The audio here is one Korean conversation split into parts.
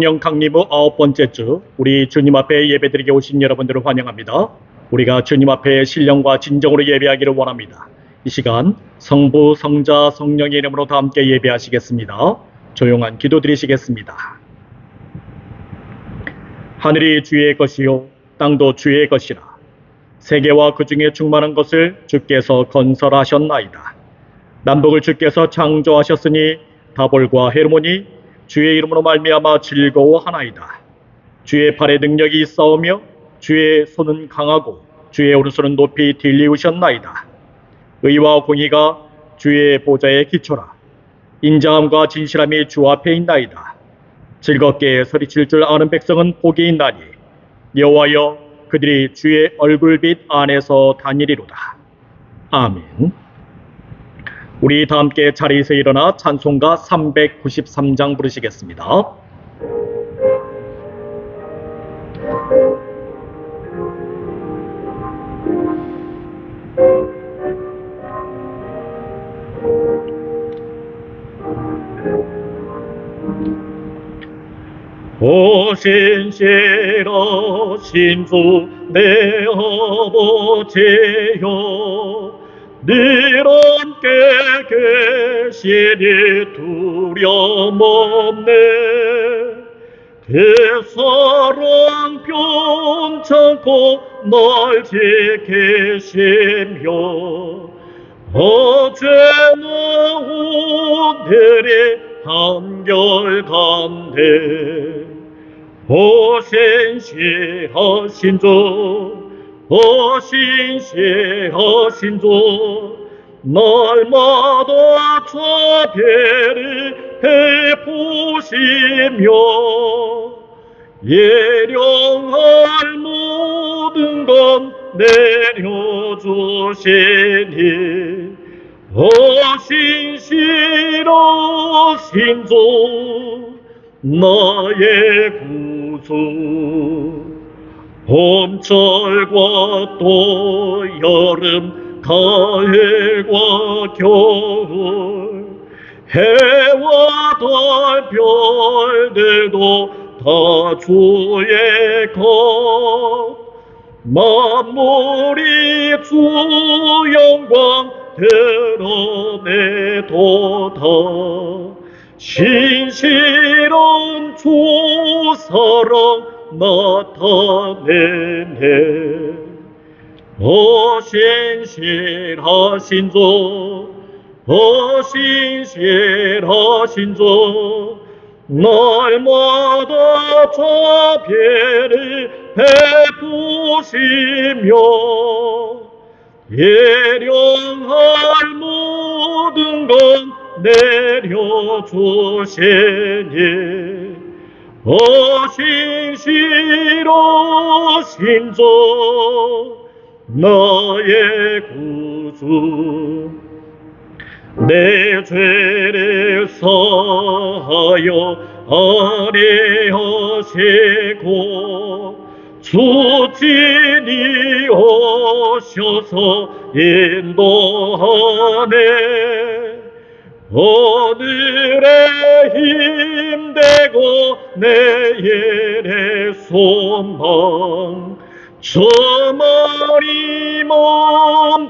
성령 강림 후 9번째 주, 우리 주님 앞에 예배드리게 오신 여러분들을 환영합니다. 우리가 주님 앞에 신령과 진정으로 예배하기를 원합니다. 이 시간 성부, 성자, 성령의 이름으로 다 함께 예배하시겠습니다. 조용한 기도 드리시겠습니다. 하늘이 주의 것이요 땅도 주의 것이라. 세계와 그 중에 충만한 것을 주께서 건설하셨나이다. 남북을 주께서 창조하셨으니 다볼과 헤르몬이 주의 이름으로 말미암아 즐거워하나이다. 주의 팔에 능력이 있사오며 주의 손은 강하고 주의 오른손은 높이 들리우셨나이다. 의와 공의가 주의 보좌의 기초라. 인자함과 진실함이 주 앞에 있나이다. 즐겁게 소리칠 줄 아는 백성은 복이 있나니 여호와여 그들이 주의 얼굴빛 안에서 다니리로다. 아멘. 우리 다 함께 자리에서 일어나 찬송가 393장 부르시겠습니다. 오 신실하신 주 내 아버지여 늘 함께 계시니 두려움 없네. 그 사랑 변찮고 날 지키시며 어제나 오늘이 한결같네. 오 신실하신 주 오 신실하신 주 날마다 자비를 베푸시며 예령할 모든 건 내려주시니 오 신실하신 주 나의 구주. 봄철과 또 여름, 가을과 겨울, 해와 달 별들도 다 주의 것. 만물이 주 영광 드러내도다. 신실한 주 사랑 나타내네. 오 신실하신 주 오 신실하신 주 날마다 자비를 베푸시며 예령할 모든 건 내려주시니 오 신실하신 주 나의 구주. 내 죄를 사하여 아뢰하시고 주진이 오셔서 인도하네. 오늘의 힘되고 내일의 소망 저마리만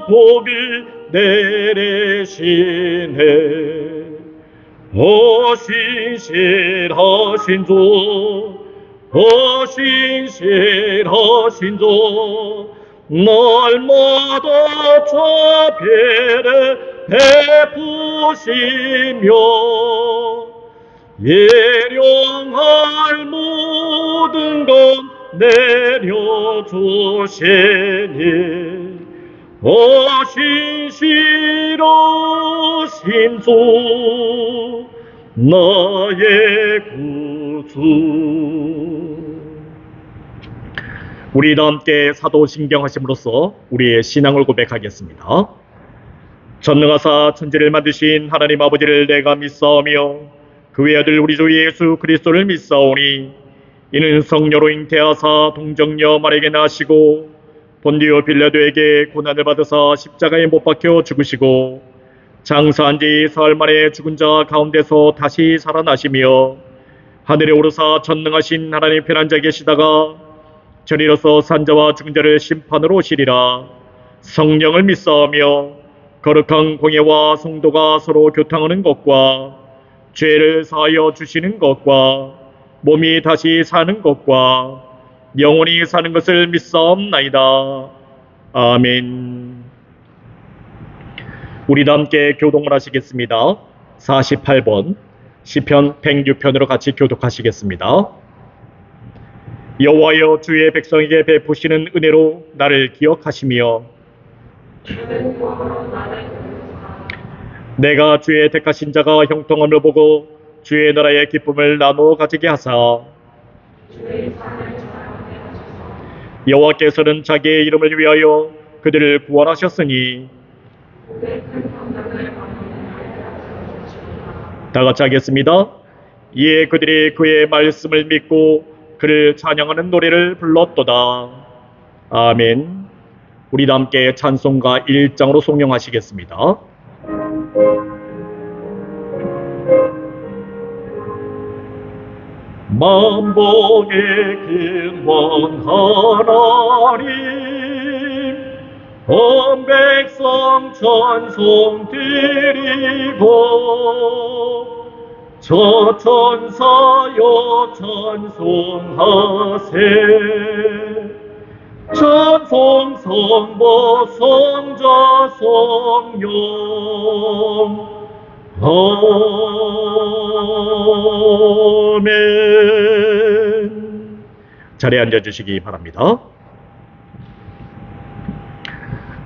복을 내리시네. 오 신실하신 주 오 신실하신 주 날마다 자비를 베푸시며 예령할 모든 건 내려주시니 오 신실하신 주 나의 구주. 우리 다 함께 사도신경하심으로써 우리의 신앙을 고백하겠습니다. 전능하사 천지를 만드신 하나님 아버지를 내가 믿사오며 그 외아들 우리 주 예수 그리스도를 믿사오니 이는 성녀로 잉태하사 동정녀 마리아에게 나시고 본디오 빌라도에게 고난을 받으사 십자가에 못 박혀 죽으시고 장사한 지 사흘 만에 죽은 자 가운데서 다시 살아나시며 하늘에 오르사 전능하신 하나님 편한 자 계시다가 저리로서 산자와 죽은 자를 심판으로 오시리라. 성령을 믿사오며 거룩한 공예와 성도가 서로 교탕하는 것과 죄를 사하여 주시는 것과 몸이 다시 사는 것과 영원히 사는 것을 믿사옵나이다. 아멘. 우리도 함께 교동을 하시겠습니다. 48번 시편 106편으로 같이 교독하시겠습니다. 여호와여, 주의 백성에게 베푸시는 은혜로 나를 기억하시며 내가 주의 택하신 자가 형통함을 보고 주의 나라의 기쁨을 나누어 가지게 하사 여호와께서는 자기의 이름을 위하여 그들을 구원하셨으니 다 같이 하겠습니다. 이에 그들이 그의 말씀을 믿고 그를 찬양하는 노래를 불렀도다. 아멘. 우리 함께 찬송가 1장으로 송영하시겠습니다. 만복의 근원 하나님, 온 백성 찬송 드리고 저 천사여 찬송하세. 찬송 성보 성자 성령 아멘. 자리에 앉아주시기 바랍니다.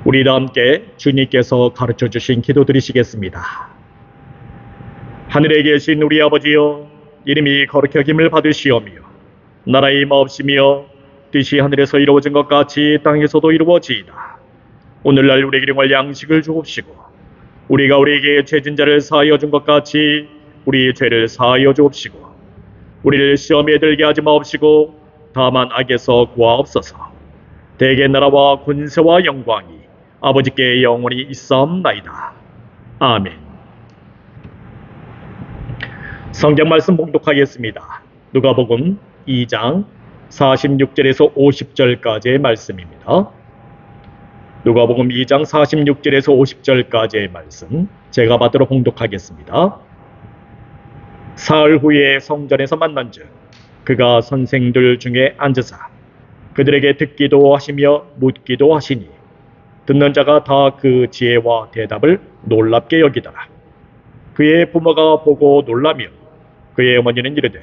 우리 다 함께 주님께서 가르쳐주신 기도 드리시겠습니다. 하늘에 계신 우리 아버지여, 이름이 거룩히 여김을 받으시오며 나라의 마옵시며 뜻이 하늘에서 이루어진 것 같이 땅에서도 이루어지이다. 오늘날 우리에게 일용할 양식을 주옵시고 우리가 우리에게 죄진 자를 사하여 준 것 같이 우리 죄를 사하여 주옵시고 우리를 시험에 들게 하지 마옵시고 다만 악에서 구하옵소서. 대개 나라와 권세와 영광이 아버지께 영원히 있사옵나이다. 아멘. 성경 말씀 봉독하겠습니다. 누가복음 2장 46절에서 50절까지의 말씀입니다. 누가복음 2장 46절에서 50절까지의 말씀 제가 받들어 봉독하겠습니다. 사흘 후에 성전에서 만난즉 그가 선생들 중에 앉으사 그들에게 듣기도 하시며 묻기도 하시니 듣는 자가 다 그 지혜와 대답을 놀랍게 여기더라. 그의 부모가 보고 놀라며 그의 어머니는 이르되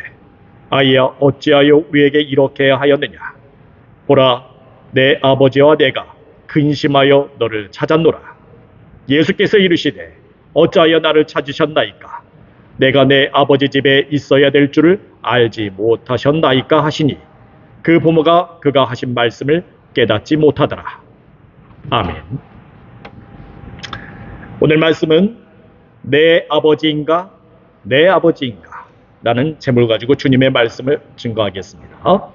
아이야, 어찌하여 우리에게 이렇게 하였느냐. 보라, 내 아버지와 내가 근심하여 너를 찾았노라. 예수께서 이르시되 어찌하여 나를 찾으셨나이까. 내가 내 아버지 집에 있어야 될 줄을 알지 못하셨나이까 하시니 그 부모가 그가 하신 말씀을 깨닫지 못하더라. 아멘. 오늘 말씀은 내 아버지인가 내 아버지인가 라는 제목을 가지고 주님의 말씀을 증거하겠습니다.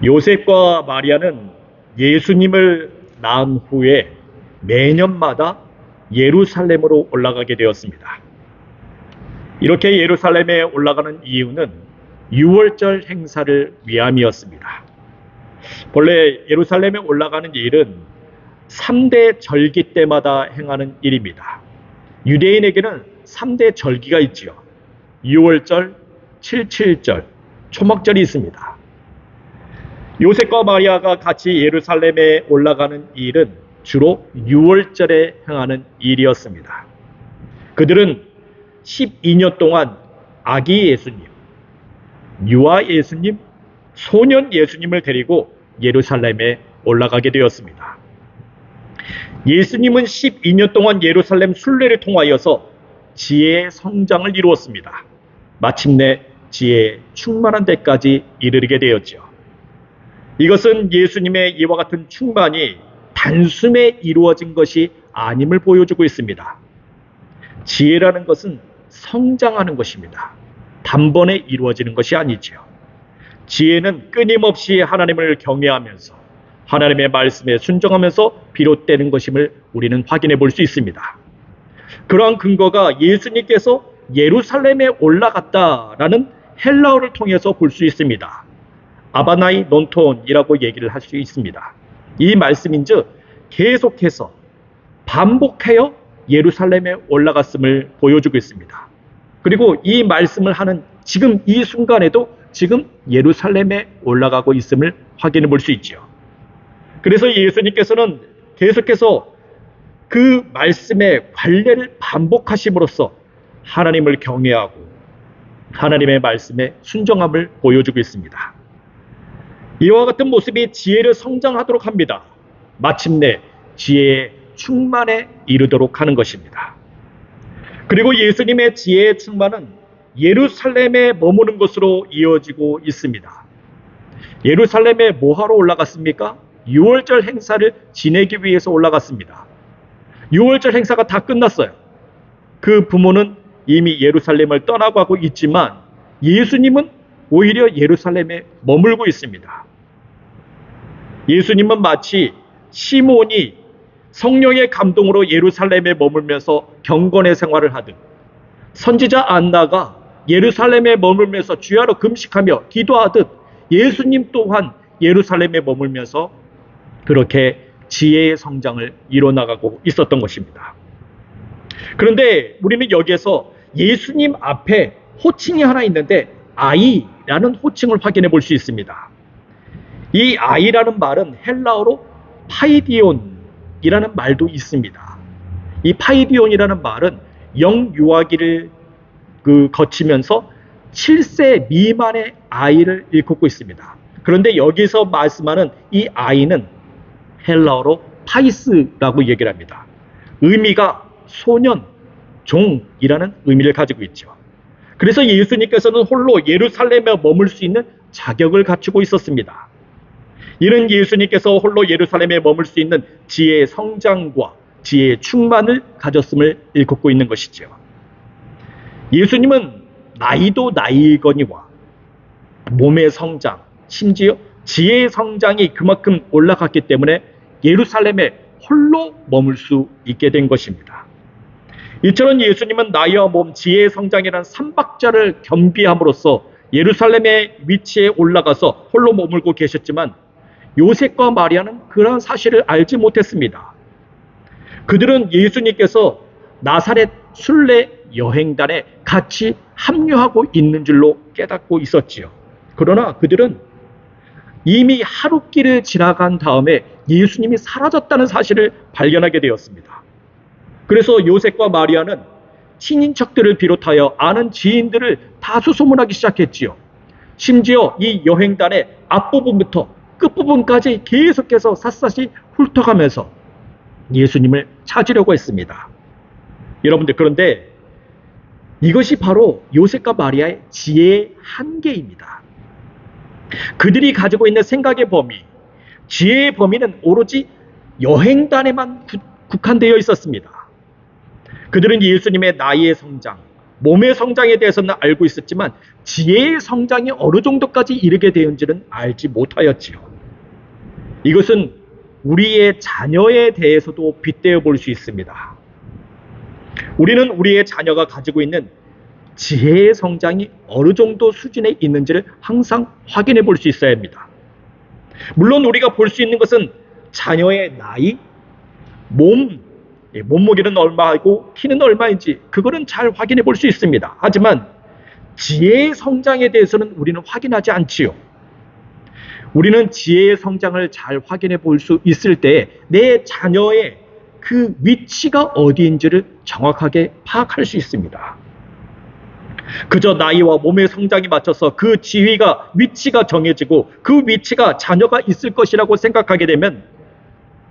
요셉과 마리아는 예수님을 낳은 후에 매년마다 예루살렘으로 올라가게 되었습니다. 이렇게 예루살렘에 올라가는 이유는 유월절 행사를 위함이었습니다. 본래 예루살렘에 올라가는 일은 3대 절기 때마다 행하는 일입니다. 유대인에게는 3대 절기가 있지요. 유월절, 칠칠절, 초막절이 있습니다. 요셉과 마리아가 같이 예루살렘에 올라가는 일은 주로 유월절에 행하는 일이었습니다. 그들은 12년 동안 아기 예수님, 유아 예수님, 소년 예수님을 데리고 예루살렘에 올라가게 되었습니다. 예수님은 12년 동안 예루살렘 순례를 통하여서 지혜의 성장을 이루었습니다. 마침내 지혜에 충만한 데까지 이르게 되었죠. 이것은 예수님의 이와 같은 충만이 단숨에 이루어진 것이 아님을 보여주고 있습니다. 지혜라는 것은 성장하는 것입니다. 단번에 이루어지는 것이 아니지요. 지혜는 끊임없이 하나님을 경외하면서 하나님의 말씀에 순종하면서 비롯되는 것임을 우리는 확인해 볼 수 있습니다. 그러한 근거가 예수님께서 예루살렘에 올라갔다라는 헬라어를 통해서 볼 수 있습니다. 아바나이 논톤이라고 얘기를 할 수 있습니다. 이 말씀인즉 계속해서 반복하여 예루살렘에 올라갔음을 보여주고 있습니다. 그리고 이 말씀을 하는 지금 이 순간에도 지금 예루살렘에 올라가고 있음을 확인해 볼 수 있죠. 그래서 예수님께서는 계속해서 그 말씀의 관례를 반복하심으로써 하나님을 경외하고 하나님의 말씀에 순종함을 보여주고 있습니다. 이와 같은 모습이 지혜를 성장하도록 합니다. 마침내 지혜의 충만에 이르도록 하는 것입니다. 그리고 예수님의 지혜의 충만은 예루살렘에 머무는 것으로 이어지고 있습니다. 예루살렘에 뭐하러 올라갔습니까? 유월절 행사를 지내기 위해서 올라갔습니다. 유월절 행사가 다 끝났어요. 그 부모는 이미 예루살렘을 떠나가고 있지만 예수님은 오히려 예루살렘에 머물고 있습니다. 예수님은 마치 시몬이 성령의 감동으로 예루살렘에 머물면서 경건의 생활을 하듯 선지자 안나가 예루살렘에 머물면서 주야로 금식하며 기도하듯 예수님 또한 예루살렘에 머물면서 그렇게 지혜의 성장을 이뤄나가고 있었던 것입니다. 그런데 우리는 여기에서 예수님 앞에 호칭이 하나 있는데 아이라는 호칭을 확인해 볼 수 있습니다. 이 아이라는 말은 헬라어로 파이디온이라는 말도 있습니다. 이 파이디온이라는 말은 영유아기를 거치면서 7세 미만의 아이를 일컫고 있습니다. 그런데 여기서 말씀하는 이 아이는 헬라어로 파이스라고 얘기를 합니다. 의미가 소년, 종이라는 의미를 가지고 있죠. 그래서 예수님께서는 홀로 예루살렘에 머물 수 있는 자격을 갖추고 있었습니다. 이는 예수님께서 홀로 예루살렘에 머물 수 있는 지혜의 성장과 지혜의 충만을 가졌음을 일컫고 있는 것이죠. 예수님은 나이도 나이거니와 몸의 성장, 심지어 지혜의 성장이 그만큼 올라갔기 때문에 예루살렘에 홀로 머물 수 있게 된 것입니다. 이처럼 예수님은 나이와 몸, 지혜의 성장이라는 삼박자를 겸비함으로써 예루살렘의 위치에 올라가서 홀로 머물고 계셨지만 요셉과 마리아는 그런 사실을 알지 못했습니다. 그들은 예수님께서 나사렛 순례 여행단에 같이 합류하고 있는 줄로 깨닫고 있었지요. 그러나 그들은 이미 하룻길을 지나간 다음에 예수님이 사라졌다는 사실을 발견하게 되었습니다. 그래서 요셉과 마리아는 친인척들을 비롯하여 아는 지인들을 다 수소문하기 시작했지요. 심지어 이 여행단의 앞부분부터 끝부분까지 계속해서 샅샅이 훑어가면서 예수님을 찾으려고 했습니다. 여러분들, 그런데 이것이 바로 요셉과 마리아의 지혜의 한계입니다. 그들이 가지고 있는 생각의 범위, 지혜의 범위는 오로지 여행단에만 국한되어 있었습니다. 그들은 예수님의 나이의 성장, 몸의 성장에 대해서는 알고 있었지만 지혜의 성장이 어느 정도까지 이르게 되었는지는 알지 못하였지요. 이것은 우리의 자녀에 대해서도 빗대어 볼 수 있습니다. 우리는 우리의 자녀가 가지고 있는 지혜의 성장이 어느 정도 수준에 있는지를 항상 확인해 볼 수 있어야 합니다. 물론 우리가 볼 수 있는 것은 자녀의 나이, 몸무게는 얼마이고 키는 얼마인지 그거는 잘 확인해 볼 수 있습니다. 하지만 지혜의 성장에 대해서는 우리는 확인하지 않지요. 우리는 지혜의 성장을 잘 확인해 볼 수 있을 때 내 자녀의 그 위치가 어디인지를 정확하게 파악할 수 있습니다. 그저 나이와 몸의 성장에 맞춰서 그 지위가, 위치가 정해지고 그 위치가 자녀가 있을 것이라고 생각하게 되면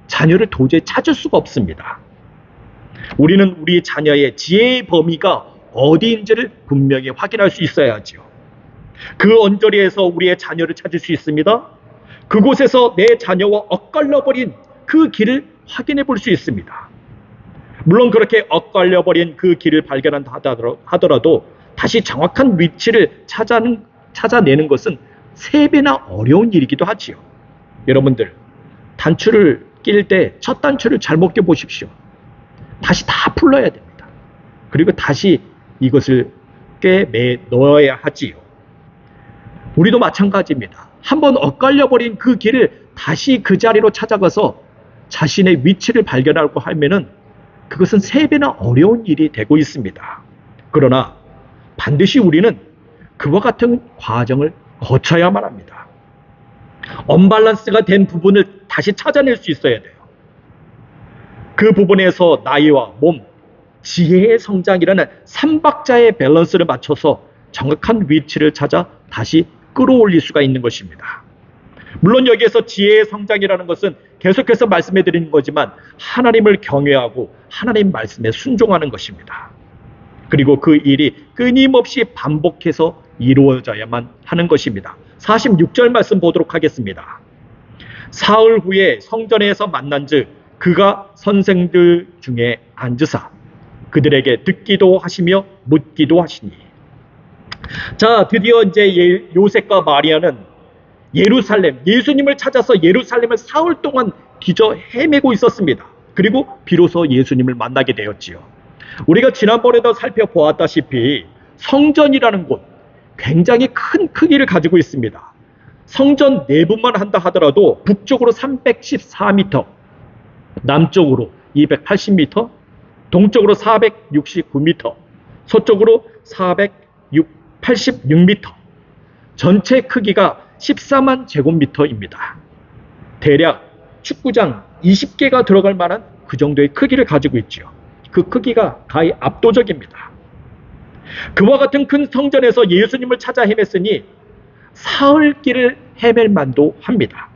자녀를 도저히 찾을 수가 없습니다. 우리는 우리 자녀의 지혜의 범위가 어디인지를 분명히 확인할 수 있어야 하죠. 그 언저리에서 우리의 자녀를 찾을 수 있습니다. 그곳에서 내 자녀와 엇갈려버린 그 길을 확인해 볼 수 있습니다. 물론 그렇게 엇갈려버린 그 길을 발견한다 하더라도 다시 정확한 위치를 찾아내는 것은 3배나 어려운 일이기도 하지요. 여러분들, 단추를 낄 때 첫 단추를 잘못 껴보십시오. 다시 다 풀러야 됩니다. 그리고 다시 이것을 꿰매 넣어야 하지요. 우리도 마찬가지입니다. 한번 엇갈려버린 그 길을 다시 그 자리로 찾아가서 자신의 위치를 발견하고 하면은 그것은 3배나 어려운 일이 되고 있습니다. 그러나 반드시 우리는 그와 같은 과정을 거쳐야만 합니다. 언밸런스가 된 부분을 다시 찾아낼 수 있어야 돼요. 그 부분에서 나이와 몸, 지혜의 성장이라는 3박자의 밸런스를 맞춰서 정확한 위치를 찾아 다시 끌어올릴 수가 있는 것입니다. 물론 여기에서 지혜의 성장이라는 것은 계속해서 말씀해 드리는 거지만 하나님을 경외하고 하나님 말씀에 순종하는 것입니다. 그리고 그 일이 끊임없이 반복해서 이루어져야만 하는 것입니다. 46절 말씀 보도록 하겠습니다. 사흘 후에 성전에서 만난즉 그가 선생들 중에 앉으사 그들에게 듣기도 하시며 묻기도 하시니. 자, 드디어 이제 요셉과 마리아는 예루살렘, 예수님을 찾아서 예루살렘을 사흘 동안 뒤져 헤매고 있었습니다. 그리고 비로소 예수님을 만나게 되었지요. 우리가 지난번에도 살펴보았다시피 성전이라는 곳 굉장히 큰 크기를 가지고 있습니다. 성전 내부만 한다 하더라도 북쪽으로 314m, 남쪽으로 280m, 동쪽으로 469m, 서쪽으로 486m, 전체 크기가 14만 제곱미터입니다. 대략 축구장 20개가 들어갈 만한 그 정도의 크기를 가지고 있죠. 그 크기가 가히 압도적입니다. 그와 같은 큰 성전에서 예수님을 찾아 헤맸으니 사흘 길을 헤맬 만도 합니다.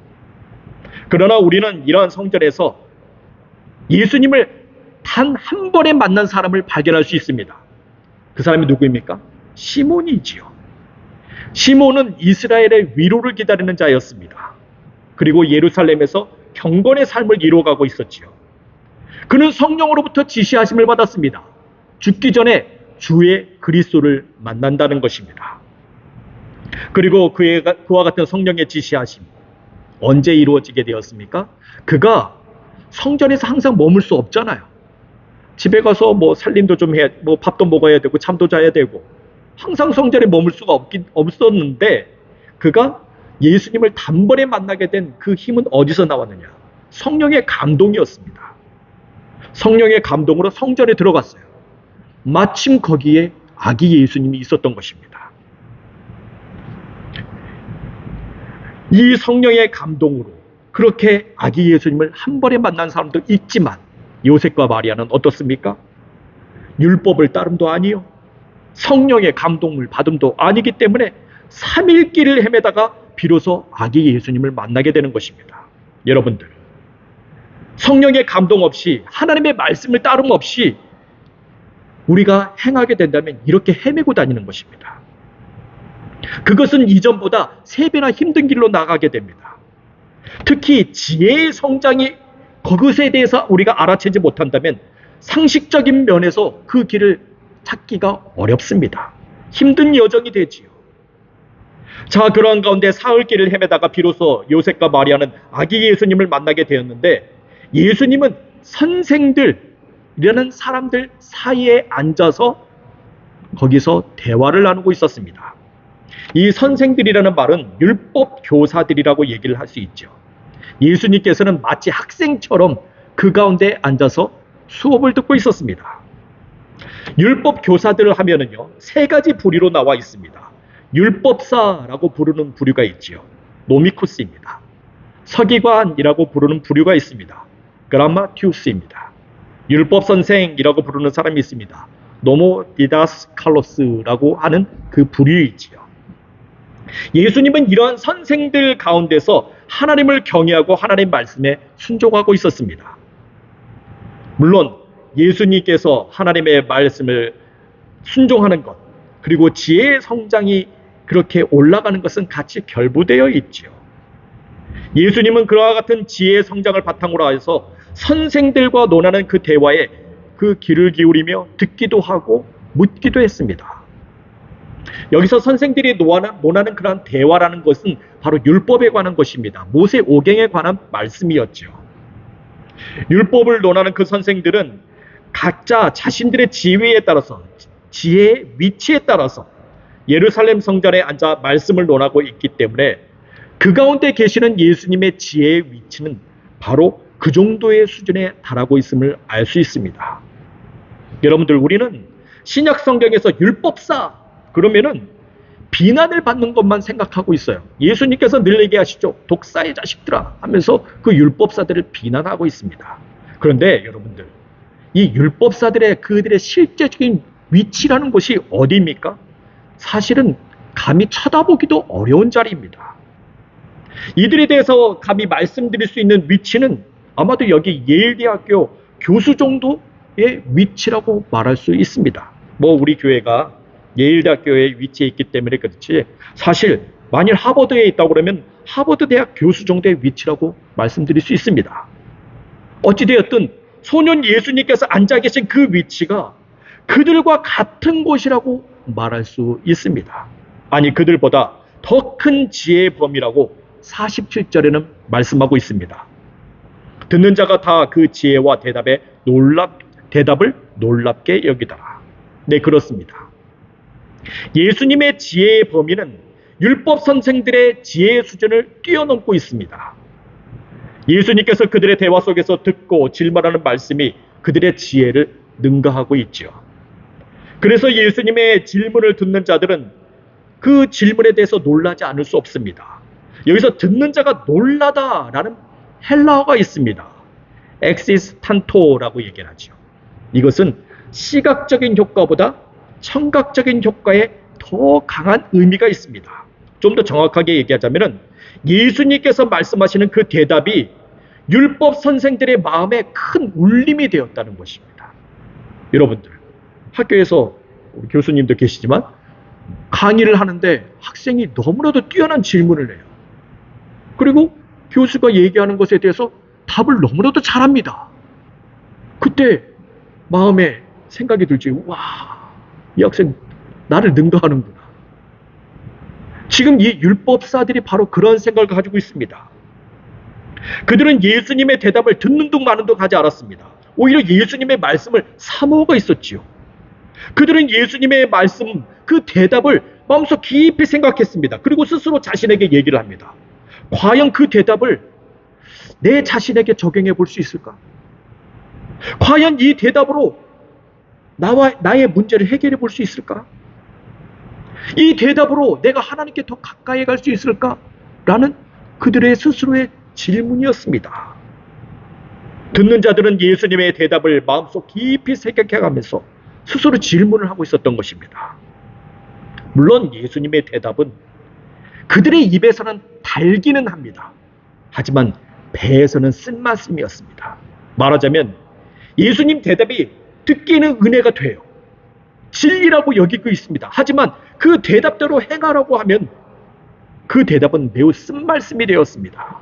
그러나 우리는 이러한 성전에서 예수님을 단 한 번에 만난 사람을 발견할 수 있습니다. 그 사람이 누구입니까? 시몬이지요. 시몬은 이스라엘의 위로를 기다리는 자였습니다. 그리고 예루살렘에서 경건의 삶을 이루어가고 있었지요. 그는 성령으로부터 지시하심을 받았습니다. 죽기 전에 주의 그리스도를 만난다는 것입니다. 그리고 그와 같은 성령의 지시하심 언제 이루어지게 되었습니까? 그가 성전에서 항상 머물 수 없잖아요. 집에 가서 살림도 좀 해야, 밥도 먹어야 되고 잠도 자야 되고 항상 성전에 머물 수가 없었는데 그가 예수님을 단번에 만나게 된 그 힘은 어디서 나왔느냐? 성령의 감동이었습니다. 성령의 감동으로 성전에 들어갔어요. 마침 거기에 아기 예수님이 있었던 것입니다. 이 성령의 감동으로 그렇게 아기 예수님을 한 번에 만난 사람도 있지만 요셉과 마리아는 어떻습니까? 율법을 따름도 아니요, 성령의 감동을 받음도 아니기 때문에 3일 길을 헤매다가 비로소 아기 예수님을 만나게 되는 것입니다. 여러분들, 성령의 감동 없이 하나님의 말씀을 따름 없이 우리가 행하게 된다면 이렇게 헤매고 다니는 것입니다. 그것은 이전보다 3배나 힘든 길로 나가게 됩니다. 특히 지혜의 성장이 그것에 대해서 우리가 알아채지 못한다면 상식적인 면에서 그 길을 찾기가 어렵습니다. 힘든 여정이 되지요. 자, 그러한 가운데 사흘 길을 헤매다가 비로소 요셉과 마리아는 아기 예수님을 만나게 되었는데 예수님은 선생들이라는 사람들 사이에 앉아서 거기서 대화를 나누고 있었습니다. 이 선생들이라는 말은 율법 교사들이라고 얘기를 할 수 있죠. 예수님께서는 마치 학생처럼 그 가운데 앉아서 수업을 듣고 있었습니다. 율법 교사들을 하면은요, 3가지 부류로 나와 있습니다. 율법사라고 부르는 부류가 있지요. 노미쿠스입니다. 서기관이라고 부르는 부류가 있습니다. 그라마티우스입니다. 율법 선생이라고 부르는 사람이 있습니다. 노모디다스칼로스라고 하는 그 부류이지요. 예수님은 이러한 선생들 가운데서 하나님을 경외하고 하나님 말씀에 순종하고 있었습니다. 물론 예수님께서 하나님의 말씀을 순종하는 것, 그리고 지혜의 성장이 그렇게 올라가는 것은 같이 결부되어 있지요. 예수님은 그와 같은 지혜의 성장을 바탕으로 해서 선생들과 논하는 그 대화에 그 귀를 기울이며 듣기도 하고 묻기도 했습니다. 여기서 선생들이 논하는 그러한 대화라는 것은 바로 율법에 관한 것입니다. 모세 오경에 관한 말씀이었죠. 율법을 논하는 그 선생들은 각자 자신들의 지위에 따라서 지혜의 위치에 따라서 예루살렘 성전에 앉아 말씀을 논하고 있기 때문에 그 가운데 계시는 예수님의 지혜의 위치는 바로 그 정도의 수준에 달하고 있음을 알 수 있습니다. 여러분들, 우리는 신약 성경에서 율법사 그러면은 비난을 받는 것만 생각하고 있어요. 예수님께서 늘 얘기하시죠. 독사의 자식들아 하면서 그 율법사들을 비난하고 있습니다. 그런데 여러분들, 이 율법사들의 그들의 실제적인 위치라는 곳이 어디입니까? 사실은 감히 쳐다보기도 어려운 자리입니다. 이들에 대해서 감히 말씀드릴 수 있는 위치는 아마도 여기 예일대학교 교수 정도의 위치라고 말할 수 있습니다. 뭐 우리 교회가 예일대학교에 위치해 있기 때문에 그렇지, 사실 만일 하버드에 있다고 그러면 하버드 대학 교수 정도의 위치라고 말씀드릴 수 있습니다. 어찌되었든 소년 예수님께서 앉아 계신 그 위치가 그들과 같은 곳이라고 말할 수 있습니다. 아니, 그들보다 더 큰 지혜의 범위라고 47절에는 말씀하고 있습니다. 듣는 자가 다 그 지혜와 대답을 놀랍게 여기더라. 네, 그렇습니다. 예수님의 지혜의 범위는 율법 선생들의 지혜의 수준을 뛰어넘고 있습니다. 예수님께서 그들의 대화 속에서 듣고 질문하는 말씀이 그들의 지혜를 능가하고 있죠. 그래서 예수님의 질문을 듣는 자들은 그 질문에 대해서 놀라지 않을 수 없습니다. 여기서 듣는 자가 놀라다라는 헬라어가 있습니다. 엑시스탄토라고 얘기를 하죠. 이것은 시각적인 효과보다 청각적인 효과에 더 강한 의미가 있습니다. 좀 더 정확하게 얘기하자면 예수님께서 말씀하시는 그 대답이 율법 선생들의 마음에 큰 울림이 되었다는 것입니다. 여러분들, 학교에서 교수님도 계시지만 강의를 하는데 학생이 너무나도 뛰어난 질문을 해요. 그리고 교수가 얘기하는 것에 대해서 답을 너무나도 잘합니다. 그때 마음에 생각이 들지, 와, 이 학생 나를 능가하는구나. 지금 이 율법사들이 바로 그런 생각을 가지고 있습니다. 그들은 예수님의 대답을 듣는 둥 마는 둥 하지 않았습니다. 오히려 예수님의 말씀을 사모가 있었지요. 그들은 예수님의 말씀, 그 대답을 마음속 깊이 생각했습니다. 그리고 스스로 자신에게 얘기를 합니다. 과연 그 대답을 내 자신에게 적용해 볼 수 있을까? 과연 이 대답으로 나의 문제를 해결해 볼 수 있을까? 이 대답으로 내가 하나님께 더 가까이 갈 수 있을까? 라는 그들의 스스로의 질문이었습니다. 듣는 자들은 예수님의 대답을 마음속 깊이 생각해가면서 스스로 질문을 하고 있었던 것입니다. 물론 예수님의 대답은 그들의 입에서는 달기는 합니다. 하지만 배에서는 쓴말씀이었습니다. 말하자면 예수님 대답이 듣기에는 은혜가 돼요. 진리라고 여기고 있습니다. 하지만 그 대답대로 행하라고 하면 그 대답은 매우 쓴말씀이 되었습니다.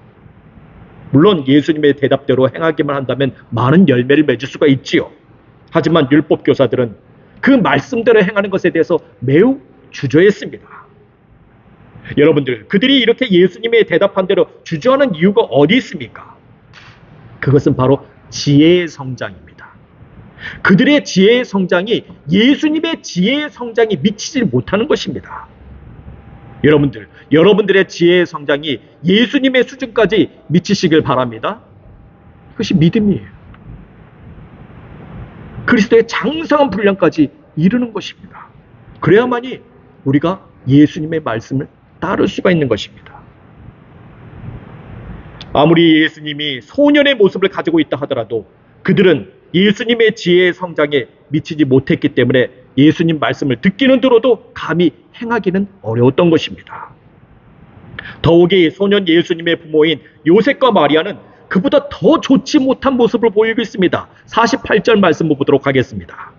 물론 예수님의 대답대로 행하기만 한다면 많은 열매를 맺을 수가 있지요. 하지만 율법교사들은 그 말씀대로 행하는 것에 대해서 매우 주저했습니다. 여러분들, 그들이 이렇게 예수님의 대답한 대로 주저하는 이유가 어디 있습니까? 그것은 바로 지혜의 성장입니다. 그들의 지혜의 성장이 예수님의 지혜의 성장이 미치지 못하는 것입니다. 여러분들, 여러분들의 지혜의 성장이 예수님의 수준까지 미치시길 바랍니다. 그것이 믿음이에요. 그리스도의 장성한 분량까지 이르는 것입니다. 그래야만이 우리가 예수님의 말씀을 따를 수가 있는 것입니다. 아무리 예수님이 소년의 모습을 가지고 있다 하더라도 그들은 예수님의 지혜의 성장에 미치지 못했기 때문에 예수님 말씀을 듣기는 들어도 감히 행하기는 어려웠던 것입니다. 더욱이 소년 예수님의 부모인 요셉과 마리아는 그보다 더 좋지 못한 모습을 보이고 있습니다. 48절 말씀 보도록 하겠습니다.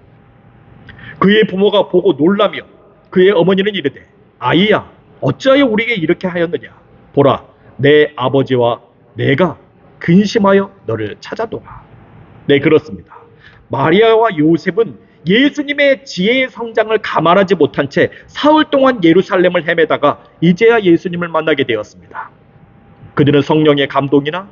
그의 부모가 보고 놀라며 그의 어머니는 이르되, 아이야, 어찌하여 우리에게 이렇게 하였느냐? 보라, 내 아버지와 내가 근심하여 너를 찾아도라. 네, 그렇습니다. 마리아와 요셉은 예수님의 지혜의 성장을 감안하지 못한 채 사흘 동안 예루살렘을 헤매다가 이제야 예수님을 만나게 되었습니다. 그들은 성령의 감동이나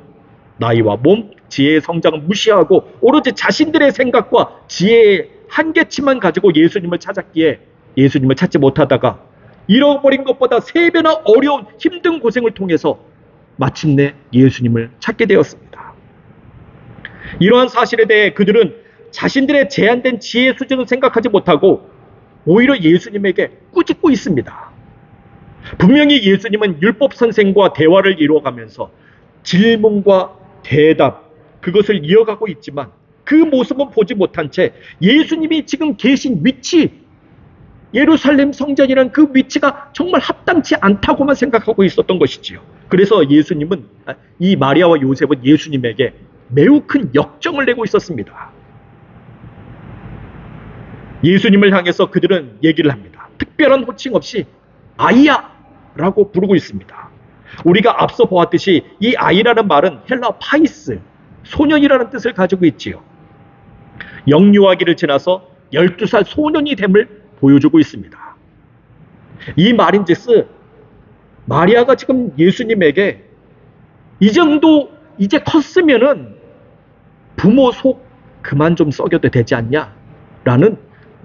나이와 몸, 지혜의 성장을 무시하고 오로지 자신들의 생각과 지혜에 한 개치만 가지고 예수님을 찾았기에 예수님을 찾지 못하다가 잃어버린 것보다 3배나 어려운 힘든 고생을 통해서 마침내 예수님을 찾게 되었습니다. 이러한 사실에 대해 그들은 자신들의 제한된 지혜 수준을 생각하지 못하고 오히려 예수님에게 꾸짖고 있습니다. 분명히 예수님은 율법 선생과 대화를 이루어가면서 질문과 대답, 그것을 이어가고 있지만 그 모습은 보지 못한 채 예수님이 지금 계신 위치, 예루살렘 성전이란 그 위치가 정말 합당치 않다고만 생각하고 있었던 것이지요. 그래서 예수님은, 이 마리아와 요셉은 예수님에게 매우 큰 역정을 내고 있었습니다. 예수님을 향해서 그들은 얘기를 합니다. 특별한 호칭 없이 아이야 라고 부르고 있습니다. 우리가 앞서 보았듯이 이 아이라는 말은 헬라 파이스, 소년이라는 뜻을 가지고 있지요. 영유아기를 지나서 12살 소년이 됨을 보여주고 있습니다. 이 말인즉슨 마리아가 지금 예수님에게 이 정도 이제 컸으면은 부모 속 그만 좀 썩여도 되지 않냐? 라는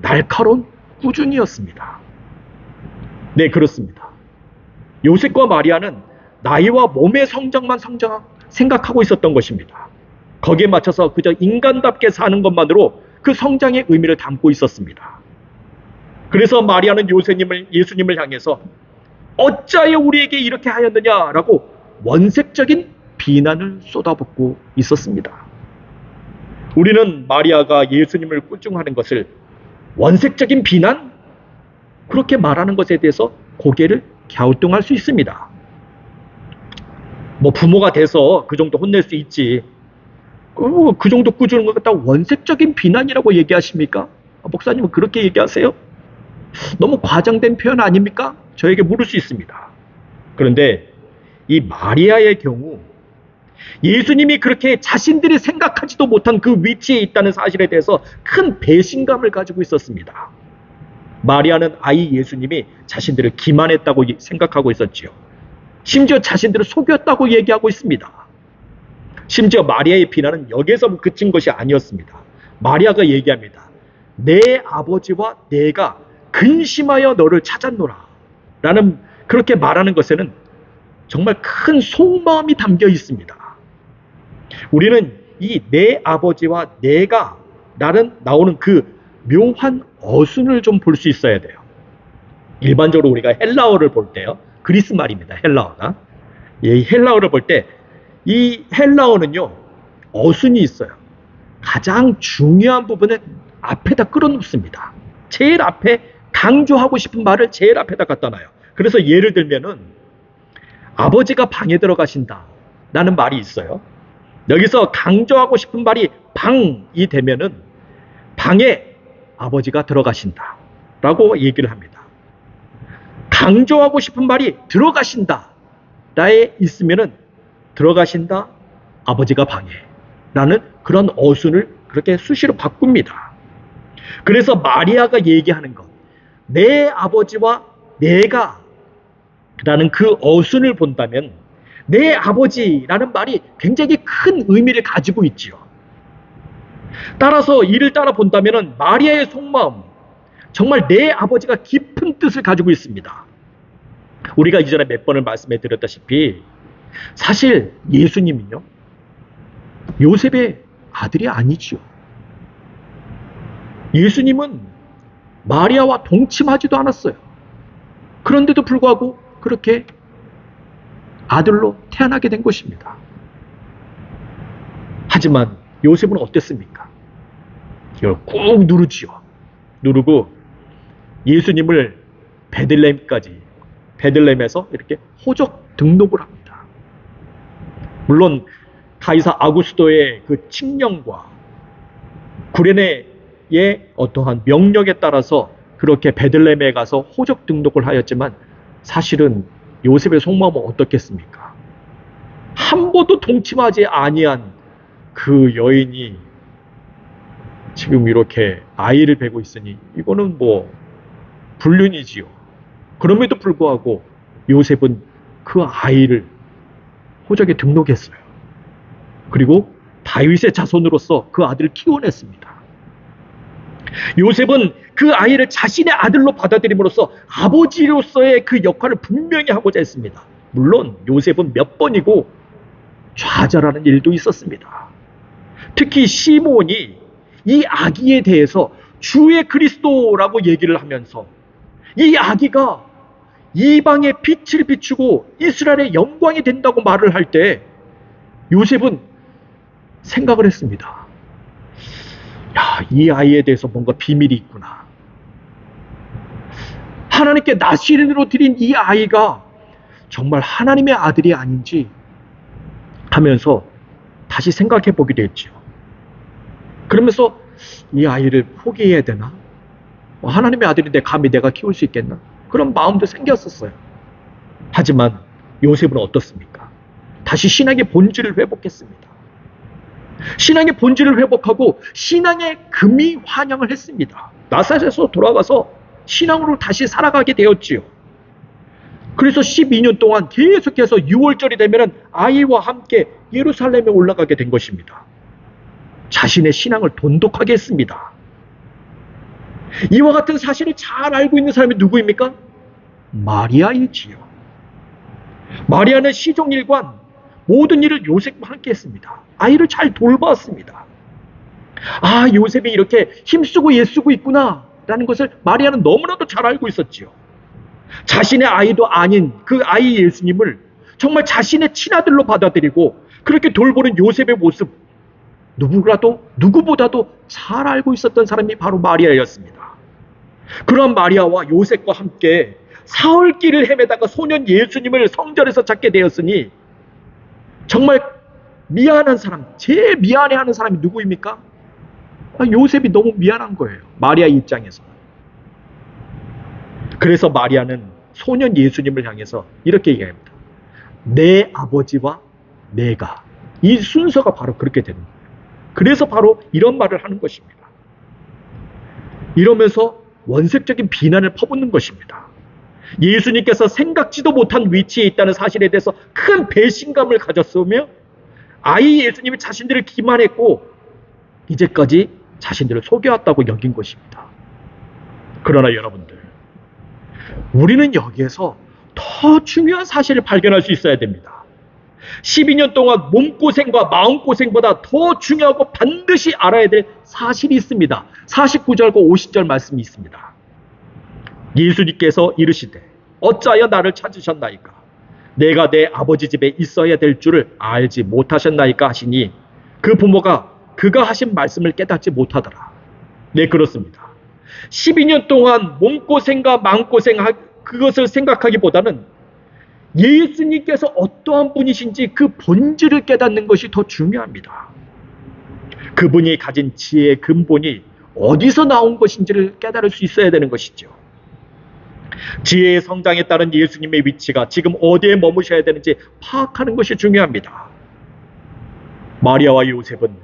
날카로운 꾸중이었습니다. 네, 그렇습니다. 요셉과 마리아는 나이와 몸의 성장만 생각하고 있었던 것입니다. 거기에 맞춰서 그저 인간답게 사는 것만으로 그 성장의 의미를 담고 있었습니다. 그래서 마리아는 예수님을 향해서 어찌하여 우리에게 이렇게 하였느냐라고 원색적인 비난을 쏟아붓고 있었습니다. 우리는 마리아가 예수님을 꾸중하는 것을 원색적인 비난? 그렇게 말하는 것에 대해서 고개를 갸우뚱할 수 있습니다. 뭐 부모가 돼서 그 정도 혼낼 수 있지. 그 정도 꾸주는 것 갖다 원색적인 비난이라고 얘기하십니까? 목사님은 그렇게 얘기하세요? 너무 과장된 표현 아닙니까? 저에게 물을 수 있습니다. 그런데 이 마리아의 경우 예수님이 그렇게 자신들이 생각하지도 못한 그 위치에 있다는 사실에 대해서 큰 배신감을 가지고 있었습니다. 마리아는 아이 예수님이 자신들을 기만했다고 생각하고 있었지요. 심지어 자신들을 속였다고 얘기하고 있습니다. 심지어 마리아의 비난은 여기에서 그친 것이 아니었습니다. 마리아가 얘기합니다. 내 아버지와 내가 근심하여 너를 찾았노라 라는 그렇게 말하는 것에는 정말 큰 속마음이 담겨 있습니다. 우리는 이 내 아버지와 내가 나오는 그 묘한 어순을 좀 볼 수 있어야 돼요. 일반적으로 우리가 헬라어를 볼 때요. 그리스 말입니다. 헬라어가. 이 헬라어를 볼 때 이 헬라어는요. 어순이 있어요. 가장 중요한 부분은 앞에다 끌어놓습니다. 제일 앞에 강조하고 싶은 말을 제일 앞에다 갖다 놔요. 그래서 예를 들면은 아버지가 방에 들어가신다 라는 말이 있어요. 여기서 강조하고 싶은 말이 방이 되면은 방에 아버지가 들어가신다 라고 얘기를 합니다. 강조하고 싶은 말이 들어가신다 라에 있으면은 들어가신다 아버지가 방에 라는 그런 어순을 그렇게 수시로 바꿉니다. 그래서 마리아가 얘기하는 것, 내 아버지와 내가 라는 그 어순을 본다면 내 아버지라는 말이 굉장히 큰 의미를 가지고 있지요. 따라서 이를 따라 본다면 마리아의 속마음, 정말 내 아버지가 깊은 뜻을 가지고 있습니다. 우리가 이전에 몇 번을 말씀해 드렸다시피 사실 예수님은요, 요셉의 아들이 아니지요. 예수님은 마리아와 동침하지도 않았어요. 그런데도 불구하고 그렇게 아들로 태어나게 된 것입니다. 하지만 요셉은 어땠습니까? 이걸 꾹 누르지요. 누르고 예수님을 베들레헴에서 이렇게 호적 등록을 합니다. 물론 가이사 아구스도의 그 칙령과 구레네의 어떠한 명령에 따라서 그렇게 베들레헴에 가서 호적 등록을 하였지만 사실은 요셉의 속마음은 어떻겠습니까? 한 번도 동침하지 아니한 그 여인이 지금 이렇게 아이를 베고 있으니 이거는 뭐 불륜이지요. 그럼에도 불구하고 요셉은 그 아이를 호적에 등록했어요. 그리고 다윗의 자손으로서 그 아들을 키워냈습니다. 요셉은 그 아이를 자신의 아들로 받아들임으로써 아버지로서의 그 역할을 분명히 하고자 했습니다. 물론 요셉은 몇 번이고 좌절하는 일도 있었습니다. 특히 시몬이 이 아기에 대해서 주의 그리스도라고 얘기를 하면서 이 아기가 이방의 빛을 비추고 이스라엘의 영광이 된다고 말을 할 때 요셉은 생각을 했습니다. 야, 이 아이에 대해서 뭔가 비밀이 있구나. 하나님께 나시린으로 드린 이 아이가 정말 하나님의 아들이 아닌지 하면서 다시 생각해 보기도 했죠. 그러면서 이 아이를 포기해야 되나? 하나님의 아들인데 감히 내가 키울 수 있겠나? 그런 마음도 생겼었어요. 하지만 요셉은 어떻습니까? 다시 신앙의 본질을 회복했습니다. 신앙의 본질을 회복하고 신앙의 금이 환영을 했습니다. 나사렛에서 돌아가서 신앙으로 다시 살아가게 되었지요. 그래서 12년 동안 계속해서 6월절이 되면 아이와 함께 예루살렘에 올라가게 된 것입니다. 자신의 신앙을 돈독하게 했습니다. 이와 같은 사실을 잘 알고 있는 사람이 누구입니까? 마리아이지요. 마리아는 시종일관 모든 일을 요셉과 함께 했습니다. 아이를 잘 돌봤습니다. 아, 요셉이 이렇게 힘쓰고 애쓰고 있구나 라는 것을 마리아는 너무나도 잘 알고 있었지요. 자신의 아이도 아닌 그 아이 예수님을 정말 자신의 친아들로 받아들이고 그렇게 돌보는 요셉의 모습, 누구보다도 잘 알고 있었던 사람이 바로 마리아였습니다. 그런 마리아와 요셉과 함께 사흘길을 헤매다가 소년 예수님을 성전에서 찾게 되었으니 정말 미안한 사람, 제일 미안해하는 사람이 누구입니까? 요셉이 너무 미안한 거예요. 마리아 입장에서. 그래서 마리아는 소년 예수님을 향해서 이렇게 얘기합니다. 내 아버지와 내가. 이 순서가 바로 그렇게 되는 거예요. 그래서 바로 이런 말을 하는 것입니다. 이러면서 원색적인 비난을 퍼붓는 것입니다. 예수님께서 생각지도 못한 위치에 있다는 사실에 대해서 큰 배신감을 가졌으며 아이 예수님이 자신들을 기만했고 이제까지 자신들을 속여왔다고 여긴 것입니다. 그러나 여러분들, 우리는 여기에서 더 중요한 사실을 발견할 수 있어야 됩니다. 12년 동안 몸고생과 마음고생보다 더 중요하고 반드시 알아야 될 사실이 있습니다. 49절과 50절 말씀이 있습니다. 예수님께서 이르시되 어찌하여 나를 찾으셨나이까? 내가 내 아버지 집에 있어야 될 줄을 알지 못하셨나이까 하시니 그 부모가 그가 하신 말씀을 깨닫지 못하더라. 네, 그렇습니다. 12년 동안 몸고생과 마음고생 그것을 생각하기보다는 예수님께서 어떠한 분이신지 그 본질을 깨닫는 것이 더 중요합니다. 그분이 가진 지혜의 근본이 어디서 나온 것인지를 깨달을 수 있어야 되는 것이죠. 지혜의 성장에 따른 예수님의 위치가 지금 어디에 머무셔야 되는지 파악하는 것이 중요합니다. 마리아와 요셉은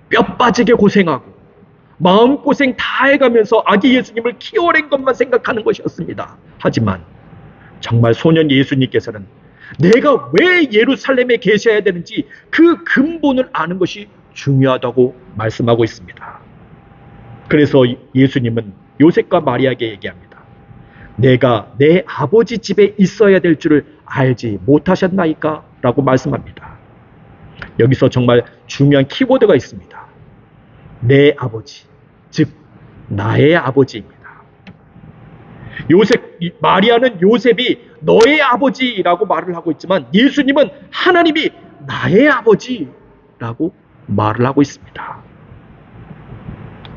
뼈 빠지게 고생하고 마음고생 다 해가면서 아기 예수님을 키워낸 것만 생각하는 것이었습니다. 하지만 정말 소년 예수님께서는 내가 왜 예루살렘에 계셔야 되는지 그 근본을 아는 것이 중요하다고 말씀하고 있습니다. 그래서 예수님은 요셉과 마리아에게 얘기합니다. 내가 내 아버지 집에 있어야 될 줄을 알지 못하셨나이까? 라고 말씀합니다. 여기서 정말 중요한 키워드가 있습니다. 내 아버지, 즉 나의 아버지입니다. 마리아는 요셉이 너의 아버지라고 말을 하고 있지만 예수님은 하나님이 나의 아버지라고 말을 하고 있습니다.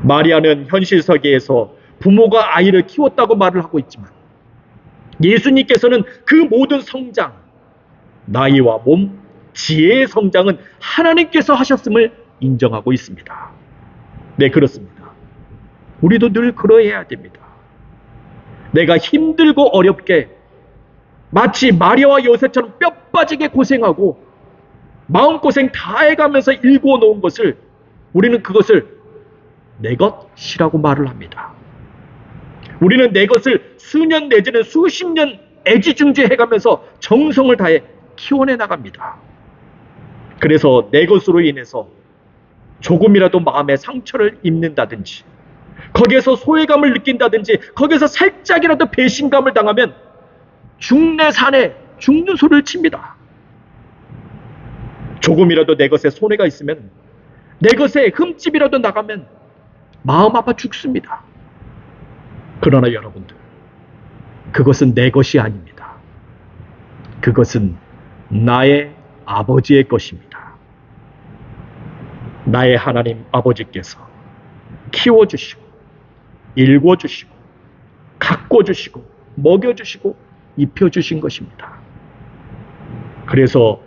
마리아는 현실 세계에서 부모가 아이를 키웠다고 말을 하고 있지만 예수님께서는 그 모든 성장, 나이와 몸, 지혜의 성장은 하나님께서 하셨음을 인정하고 있습니다. 네, 그렇습니다. 우리도 늘 그러해야 됩니다. 내가 힘들고 어렵게 마치 마리아와 요셉처럼 뼈 빠지게 고생하고 마음고생 다 해가면서 일구어 놓은 것을 우리는 그것을 내 것이라고 말을 합니다. 우리는 내 것을 수년 내지는 수십 년 애지중지해가면서 정성을 다해 키워내 나갑니다. 그래서 내 것으로 인해서 조금이라도 마음에 상처를 입는다든지 거기에서 소외감을 느낀다든지 거기에서 살짝이라도 배신감을 당하면 죽네 사네 죽는 소리를 칩니다. 조금이라도 내 것에 손해가 있으면, 내 것에 흠집이라도 나가면 마음 아파 죽습니다. 그러나 여러분들, 그것은 내 것이 아닙니다. 그것은 나의 아버지의 것입니다. 나의 하나님 아버지께서 키워주시고 일궈주시고 가꿔주시고 먹여주시고 입혀주신 것입니다. 그래서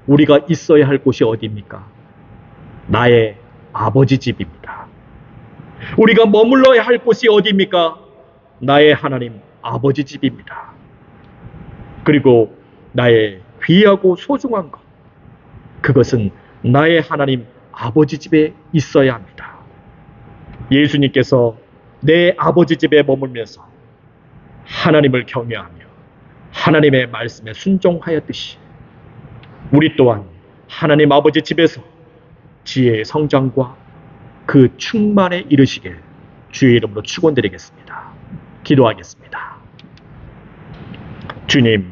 우리가 있어야 할 곳이 어디입니까? 나의 아버지 집입니다. 우리가 머물러야 할 곳이 어디입니까? 나의 하나님 아버지 집입니다. 그리고 나의 귀하고 소중한 것, 그것은 나의 하나님 아버지 집에 있어야 합니다. 예수님께서 내 아버지 집에 머물면서 하나님을 경외하며 하나님의 말씀에 순종하였듯이 우리 또한 하나님 아버지 집에서 지혜의 성장과 그 충만에 이르시길 주의 이름으로 축원드리겠습니다. 기도하겠습니다. 주님,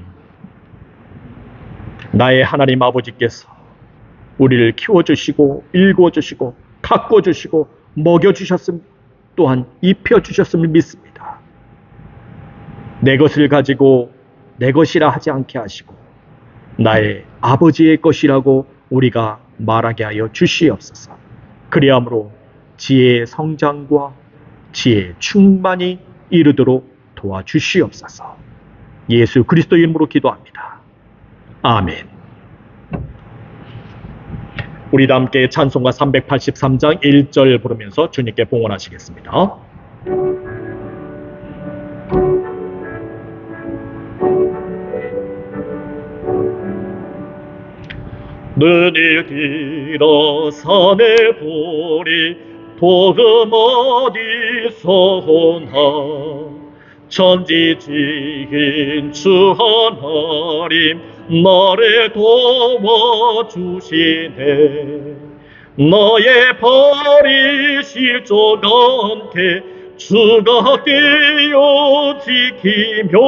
나의 하나님 아버지께서 우리를 키워주시고 일궈주시고 가꿔주시고 먹여주셨음, 또한 입혀주셨음을 믿습니다. 내 것을 가지고 내 것이라 하지 않게 하시고 나의 아버지의 것이라고 우리가 말하게 하여 주시옵소서. 그리함으로 지혜의 성장과 지혜의 충만이 이르도록 도와주시옵소서. 예수 그리스도 이름으로 기도합니다. 아멘. 우리 다 함께 찬송가 383장 1절 부르면서 주님께 봉헌하시겠습니다. 눈을 들어 산을 보리 도금 어디서 오나 천지지긴 주 하나님 나를 도와주시네. 너의 발이 실족않게 주가 떼어 지키며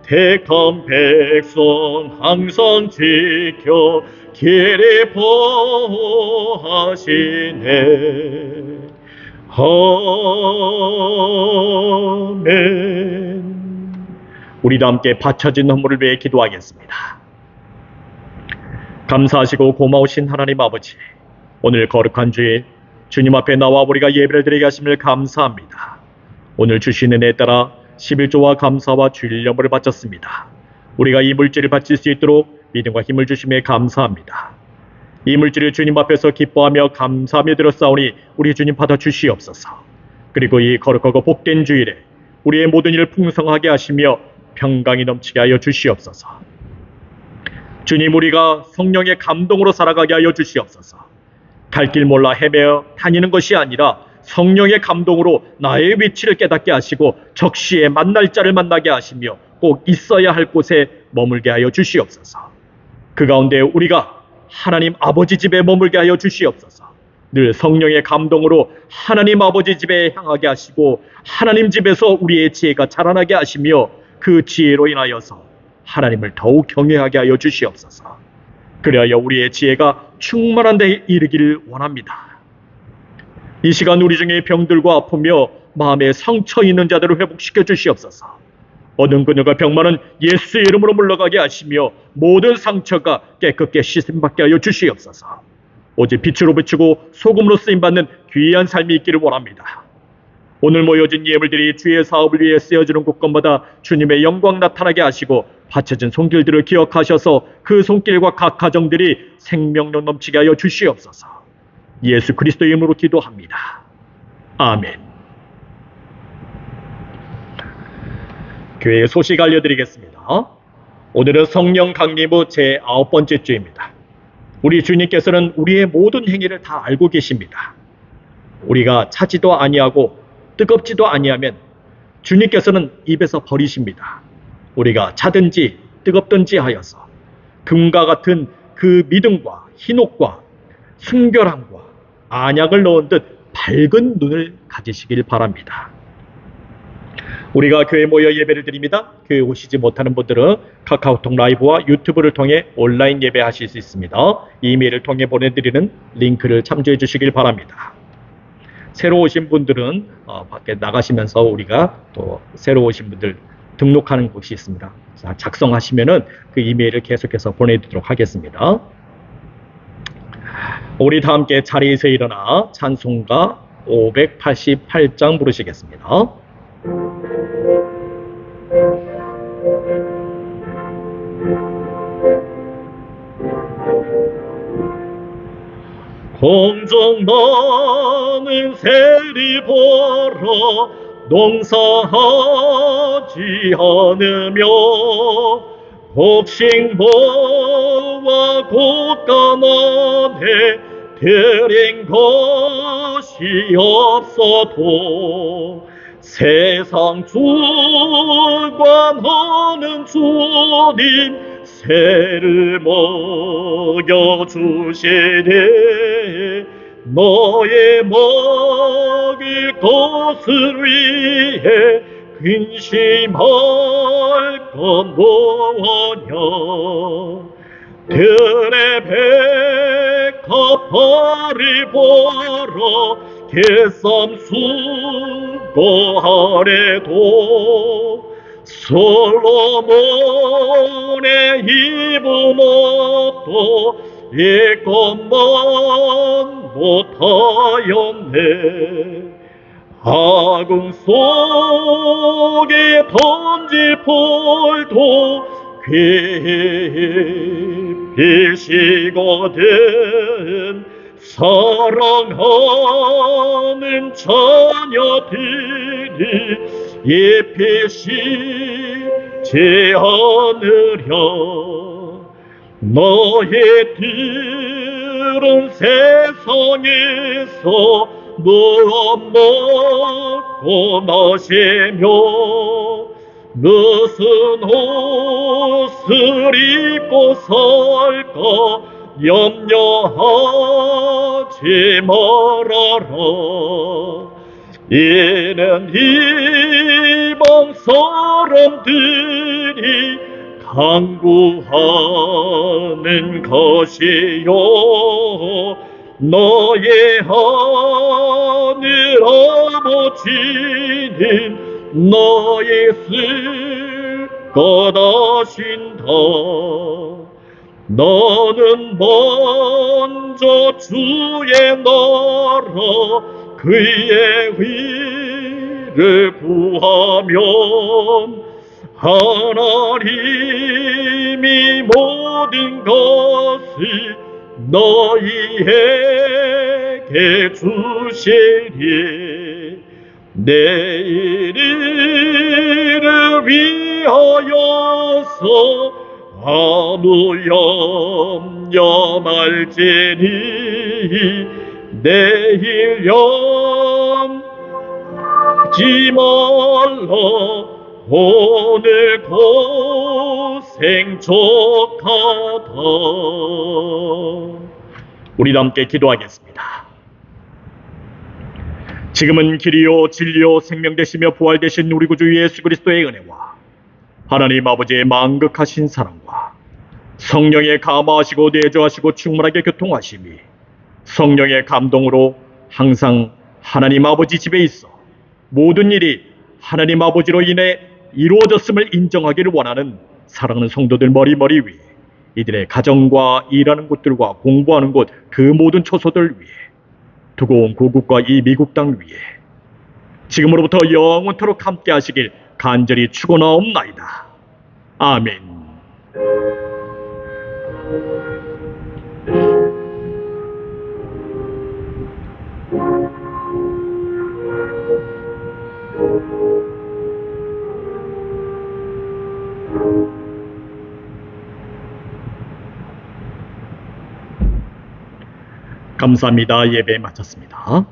택한 백성 항상 지켜 길을 보호하시네. 아멘. 우리도 함께 바쳐진 헌물을 위해 기도하겠습니다. 감사하시고 고마우신 하나님 아버지, 오늘 거룩한 주에 주님 앞에 나와 우리가 예배를 드리게 하심을 감사합니다. 오늘 주신 은혜에 따라 11조와 감사와 주일염을 바쳤습니다. 우리가 이 물질을 바칠 수 있도록 믿음과 힘을 주심에 감사합니다. 이 물질을 주님 앞에서 기뻐하며 감사하며 드렸사오니 우리 주님 받아 주시옵소서. 그리고 이 거룩하고 복된 주일에 우리의 모든 일을 풍성하게 하시며 평강이 넘치게 하여 주시옵소서. 주님, 우리가 성령의 감동으로 살아가게 하여 주시옵소서. 갈 길 몰라 헤매어 다니는 것이 아니라 성령의 감동으로 나의 위치를 깨닫게 하시고 적시에 만날 자를 만나게 하시며 꼭 있어야 할 곳에 머물게 하여 주시옵소서. 그 가운데 우리가 하나님 아버지 집에 머물게 하여 주시옵소서. 늘 성령의 감동으로 하나님 아버지 집에 향하게 하시고 하나님 집에서 우리의 지혜가 자라나게 하시며 그 지혜로 인하여서 하나님을 더욱 경외하게 하여 주시옵소서. 그리하여 우리의 지혜가 충만한 데 이르기를 원합니다. 이 시간 우리 중에 병들고 아프며 마음에 상처 있는 자들을 회복시켜 주시옵소서. 얻은 근육과 병만은 예수의 이름으로 물러가게 하시며 모든 상처가 깨끗게 씻음받게 하여 주시옵소서. 오직 빛으로 비추고 소금으로 쓰임받는 귀한 삶이 있기를 원합니다. 오늘 모여진 예물들이 주의 사업을 위해 쓰여지는 곳곳마다 주님의 영광 나타나게 하시고 바쳐진 손길들을 기억하셔서 그 손길과 각 가정들이 생명력 넘치게 하여 주시옵소서. 예수 그리스도 이름으로 기도합니다. 아멘. 교회의 소식 알려드리겠습니다. 오늘은 성령 강림 후 제9번째 주입니다. 우리 주님께서는 우리의 모든 행위를 다 알고 계십니다. 우리가 차지도 아니하고 뜨겁지도 아니하면 주님께서는 입에서 버리십니다. 우리가 차든지 뜨겁든지 하여서 금과 같은 그 믿음과 희녹과 순결함과 안약을 넣은 듯 밝은 눈을 가지시길 바랍니다. 우리가 교회 모여 예배를 드립니다. 교회 오시지 못하는 분들은 카카오톡 라이브와 유튜브를 통해 온라인 예배하실 수 있습니다. 이메일을 통해 보내드리는 링크를 참조해 주시길 바랍니다. 새로 오신 분들은 밖에 나가시면서 우리가 또 새로 오신 분들 등록하는 곳이 있습니다. 자, 작성하시면은 그 이메일을 계속해서 보내드리도록 하겠습니다. 우리 다 함께 자리에서 일어나 찬송가 588장 부르시겠습니다. 공정 많은 세리 보러 농사하지 않으며 복식모와 곳간만에 드린 것이 없어도 세상 주관하는 주님 새를 먹여주시니 너의 먹일 것을 위해 근심할 건 뭐하냐. 들의 백합화를 보러 개쌈 수고하래도 솔로몬의 입은 없도 이것만 못하였네. 아궁 속에 던질 폴도 깊이시거든 사랑하는 자녀들이 입히시지 않으랴. 너희 들은 세상에서 무엇 먹고 마시며 무슨 옷을 입고 살까 염려하지 말아라. 이는 이방 사람들이 간구하는 것이요 너의 하늘 아버지는 너의 쓸 것 아신다. 너는 먼저 주의 나라 그의 의를 구하면 하나님이 모든 것을 너희에게 주시리. 내일을 위하여서 아무 염려 말지니 내일 염지 말라. 오늘 고생 족하다. 우리 함께 기도하겠습니다. 지금은 길이요 진리요 생명 되시며 부활 되신 우리 구주 예수 그리스도의 은혜와 하나님 아버지의 만극하신 사랑과 성령의 감화하시고 내주하시고 충만하게 교통하심이 성령의 감동으로 항상 하나님 아버지 집에 있어 모든 일이 하나님 아버지로 인해 이루어졌음을 인정하기를 원하는 사랑하는 성도들 머리머리 위에 이들의 가정과 일하는 곳들과 공부하는 곳 그 모든 처소들 위에 두고 온 고국과 이 미국 땅 위에 지금으로부터 영원토록 함께 하시길 간절히 축원하옵나이다. 아멘. 감사합니다. 예배 마쳤습니다.